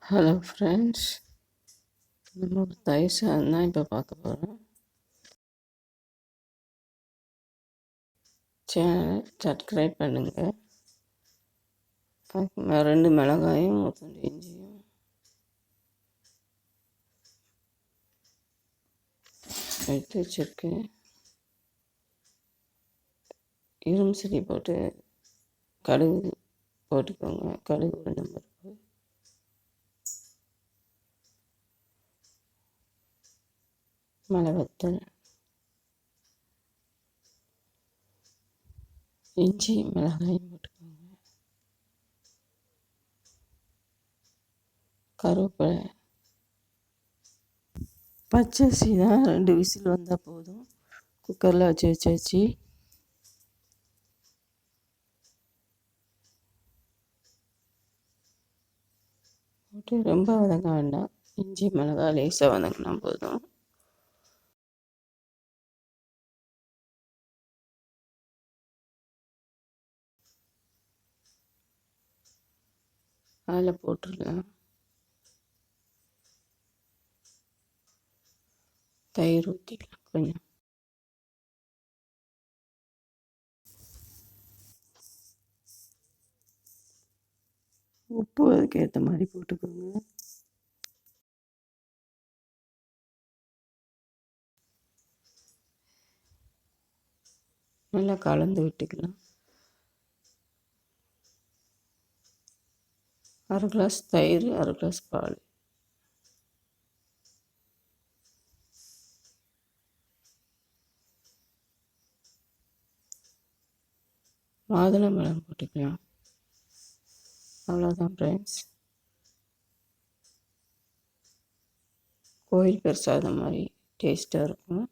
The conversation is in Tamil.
ஹலோ ஃப்ரெண்ட்ஸ், நம்ம ஒரு தயிர் சாதம் தான் இப்போ பார்க்க போகிறோம். சேனலை சப்ஸ்கிரைப் பண்ணுங்கள். 2 மிளகாயும் 3 இஞ்சியும் எடுத்து வச்சுருக்கேன். இரும்பு சட்டி போட்டு கடுகு போட்டுக்கோங்க. கடுகு உளுந்தம் பருப்பு, மிளகாத்தூள், இஞ்சி மிளகாயும் போட்டுக்கோங்க. கருவேப்பிலை, பச்சரிசி தான் 2 விசில் வந்தால் போதும். குக்கரில் வச்சாச்சு. போட்டு ரொம்ப வதங்க வேண்டாம். இஞ்சி மிளகாய் லேசாக வதங்கினா போதும். அதில் போட்டுடலாம். தயிர் ஊற்றிக்கலாம் கொஞ்சம். உப்பு அதுக்கு ஏற்ற மாதிரி போட்டுக்கோங்க. நல்லா கலந்து விட்டுக்கலாம். 1/2 கிளாஸ் தயிர், 1/2 கிளாஸ் பால். மாதுளம்பழம் போட்டுக்கலாம். அவ்வளோதான் ஃப்ரெண்ட்ஸ். கோயில் பிரசாதம் மாதிரி டேஸ்ட்டாக இருக்கும்.